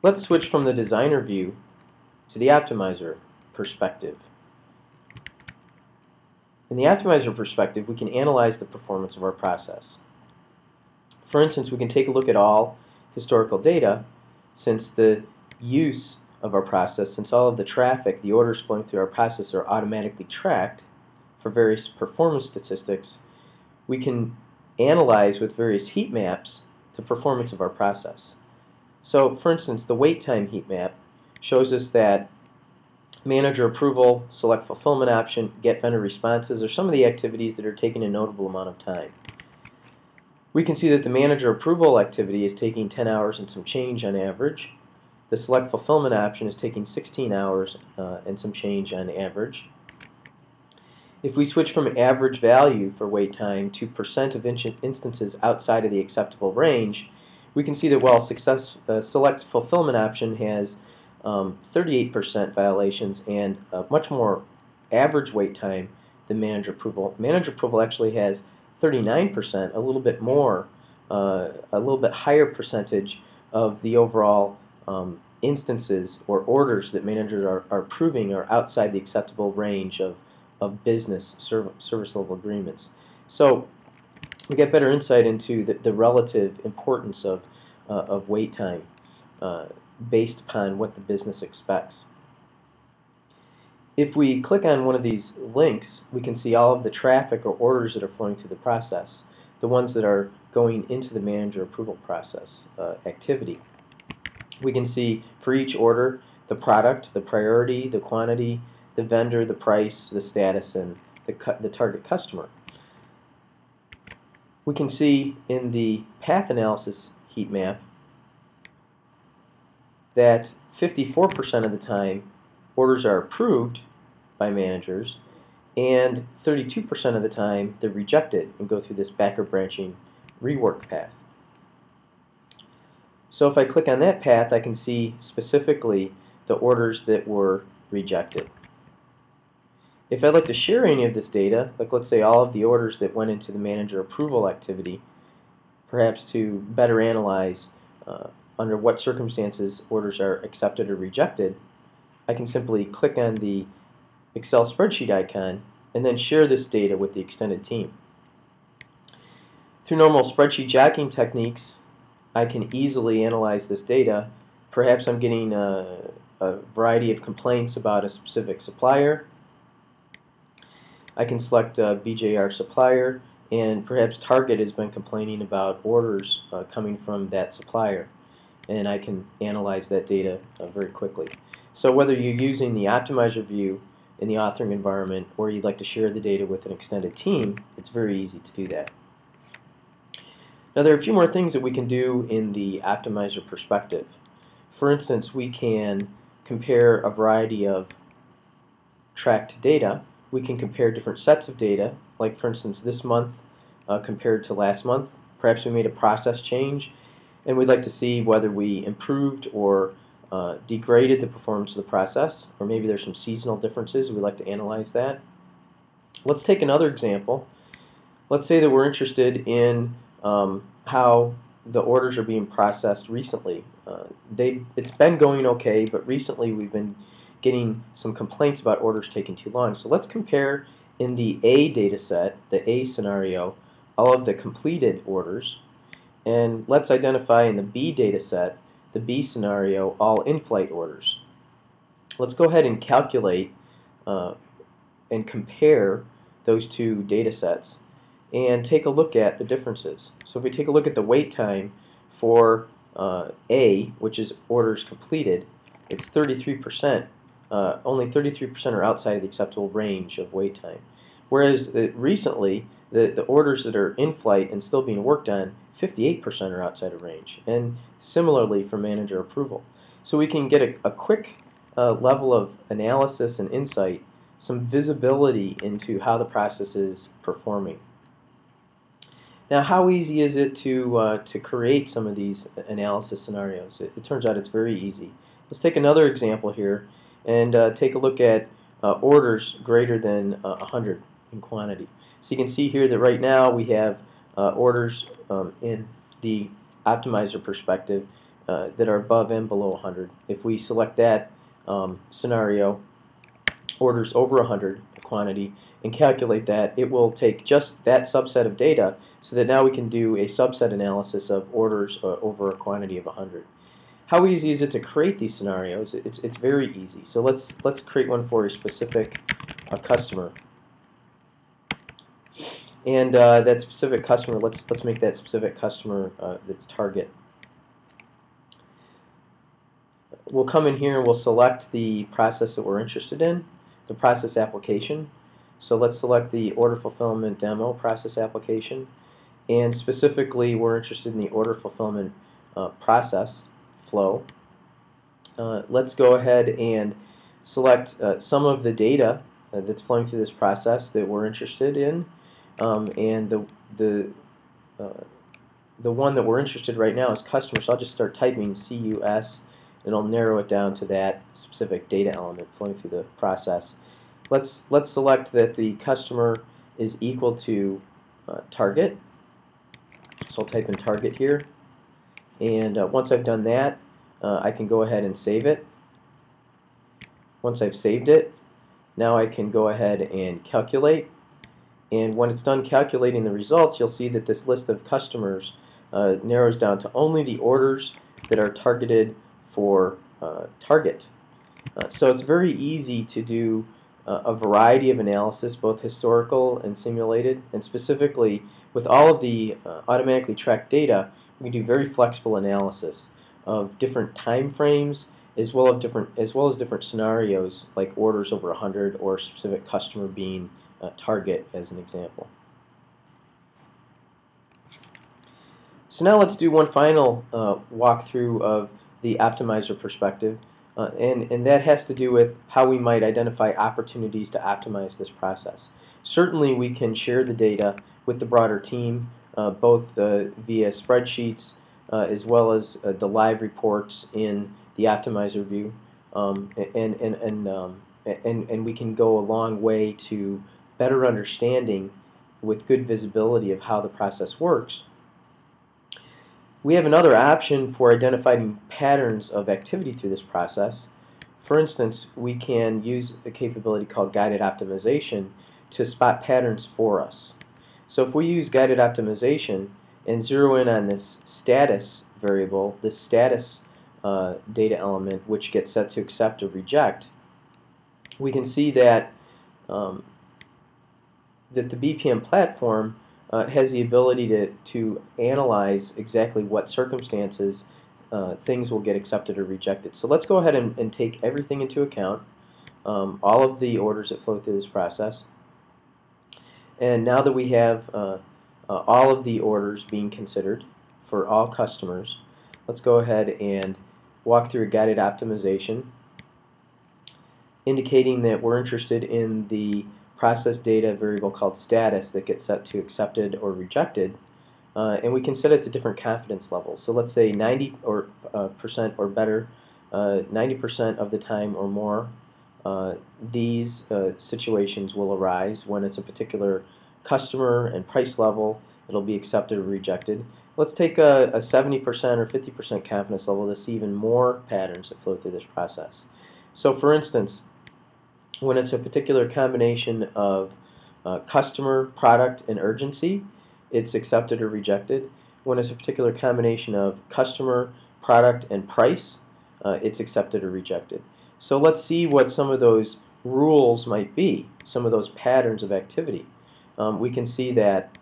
Let's switch from the designer view to the optimizer perspective. In the optimizer perspective, we can analyze the performance of our process. For instance, we can take a look at all historical data since the use of our process, since all of the traffic, the orders flowing through our process are automatically tracked for various performance statistics. We can analyze with various heat maps the performance of our process. So, for instance, the wait time heat map shows us that manager approval, select fulfillment option, get vendor responses are some of the activities that are taking a notable amount of time. We can see that the manager approval activity is taking 10 hours and some change on average. The select fulfillment option is taking 16 hours and some change on average. If we switch from average value for wait time to percent of instances outside of the acceptable range, we can see that while select fulfillment option has 38% violations and much more average wait time than manager approval actually has 39%, a little bit more, a little bit higher percentage of the overall instances or orders that managers are approving are outside the acceptable range of business service level agreements. So we get better insight into the relative importance of wait time based upon what the business expects. If we click on one of these links, we can see all of the traffic or orders that are flowing through the process, the ones that are going into the manager approval process activity. We can see for each order the product, the priority, the quantity, the vendor, the price, the status, and the target customer. We can see in the path analysis heat map that 54% of the time orders are approved by managers and 32% of the time they're rejected and go through this backward branching rework path. So if I click on that path, I can see specifically the orders that were rejected. If I'd like to share any of this data, like let's say all of the orders that went into the manager approval activity, perhaps to better analyze under what circumstances orders are accepted or rejected, I can simply click on the Excel spreadsheet icon and then share this data with the extended team. Through normal spreadsheet jacking techniques, I can easily analyze this data. Perhaps I'm getting a variety of complaints about a specific supplier. I can select BJR supplier, and perhaps Target has been complaining about orders coming from that supplier, and I can analyze that data very quickly. So whether you're using the optimizer view in the authoring environment or you'd like to share the data with an extended team, it's very easy to do that. Now there are a few more things that we can do in the optimizer perspective. For instance, we can compare a variety of tracked data. We can compare different sets of data, like for instance this month compared to last month. Perhaps we made a process change and we'd like to see whether we improved or degraded the performance of the process, or maybe there's some seasonal differences. We'd like to analyze that. Let's take another example. Let's say that we're interested in how the orders are being processed recently. It's been going okay, but recently we've been getting some complaints about orders taking too long. So let's compare in the A data set, the A scenario, all of the completed orders, and let's identify in the B data set, the B scenario, all in-flight orders. Let's go ahead and calculate and compare those two data sets and take a look at the differences. So if we take a look at the wait time for A, which is orders completed, it's 33%. Only 33% are outside of the acceptable range of wait time. Whereas recently, the orders that are in flight and still being worked on, 58% are outside of range. And similarly for manager approval. So we can get a quick level of analysis and insight, some visibility into how the process is performing. Now, how easy is it to create some of these analysis scenarios? It turns out it's very easy. Let's take another example here and take a look at orders greater than 100 in quantity. So you can see here that right now we have orders in the optimizer perspective that are above and below 100. If we select that scenario, orders over 100 quantity, and calculate that, it will take just that subset of data so that now we can do a subset analysis of orders over a quantity of 100. How easy is it to create these scenarios? It's very easy. So let's create one for a specific customer. And that specific customer, let's make that specific customer that's target. We'll come in here and we'll select the process that we're interested in, the process application. So let's select the order fulfillment demo process application, and specifically we're interested in the order fulfillment process flow. Let's go ahead and select some of the data that's flowing through this process that we're interested in, and the one that we're interested right now is customer. So I'll just start typing CUS, and I'll narrow it down to that specific data element flowing through the process. Let's select that the customer is equal to target. So I'll type in target here, and once I've done that, I can go ahead and save it. Once I've saved it, now I can go ahead and calculate, and when it's done calculating the results, you'll see that this list of customers narrows down to only the orders that are targeted for target. So it's very easy to do a variety of analysis, both historical and simulated, and specifically with all of the automatically tracked data, we can do very flexible analysis of different time frames as well as different scenarios like orders over 100 or a specific customer being target as an example. So now let's do one final walkthrough of the optimizer perspective, and that has to do with how we might identify opportunities to optimize this process. Certainly we can share the data with the broader team, both via spreadsheets as well as the live reports in the optimizer view, and we can go a long way to better understanding with good visibility of how the process works. We have another option for identifying patterns of activity through this process. For instance, we can use a capability called guided optimization to spot patterns for us. So if we use guided optimization and zero in on this status variable, this status data element which gets set to accept or reject, we can see that that the BPM platform has the ability to analyze exactly what circumstances things will get accepted or rejected. So let's go ahead and take everything into account, all of the orders that flow through this process. And now that we have all of the orders being considered for all customers, let's go ahead and walk through a guided optimization indicating that we're interested in the process data variable called status that gets set to accepted or rejected, and we can set it to different confidence levels. So let's say 90% or better, 90% of the time or more, these situations will arise when it's a particular customer and price level. It'll be accepted or rejected. Let's take a 70% or 50% confidence level to see even more patterns that flow through this process. So for instance, when it's a particular combination of customer, product, and urgency, it's accepted or rejected. When it's a particular combination of customer, product, and price, it's accepted or rejected. So let's see what some of those rules might be, some of those patterns of activity. We can see that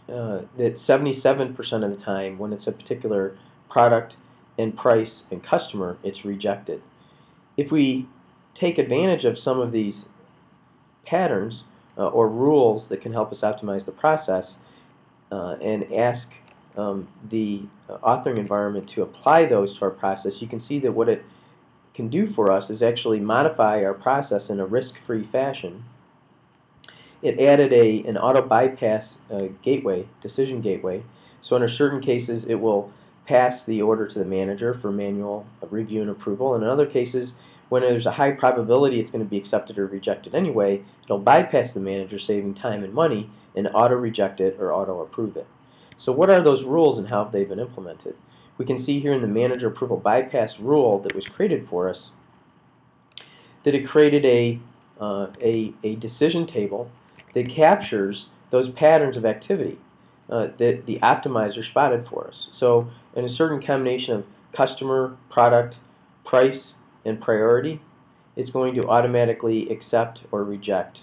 77% of the time when it's a particular product and price and customer, it's rejected. If we take advantage of some of these patterns or rules that can help us optimize the process and ask the authoring environment to apply those to our process, you can see that what it can do for us is actually modify our process in a risk-free fashion. It added an auto bypass gateway, decision gateway. So under certain cases it will pass the order to the manager for manual review and approval, and in other cases when there's a high probability it's going to be accepted or rejected anyway, it'll bypass the manager, saving time and money, and auto reject it or auto approve it. So what are those rules and how have they been implemented? We can see here in the manager approval bypass rule that was created for us that it created a decision table that captures those patterns of activity that the optimizer spotted for us. So in a certain combination of customer, product, price, and priority, it's going to automatically accept or reject.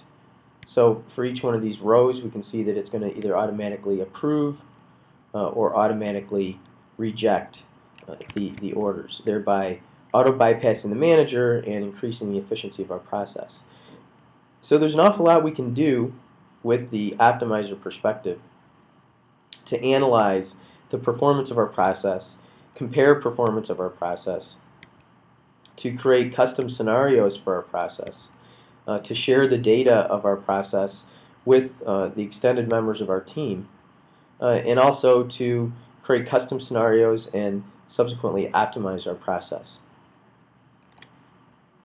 So for each one of these rows, we can see that it's going to either automatically approve or automatically reject the orders, thereby auto-bypassing the manager and increasing the efficiency of our process. So there's an awful lot we can do with the optimizer perspective to analyze the performance of our process, compare performance of our process, to create custom scenarios for our process, to share the data of our process with the extended members of our team, and also to create custom scenarios and subsequently optimize our process.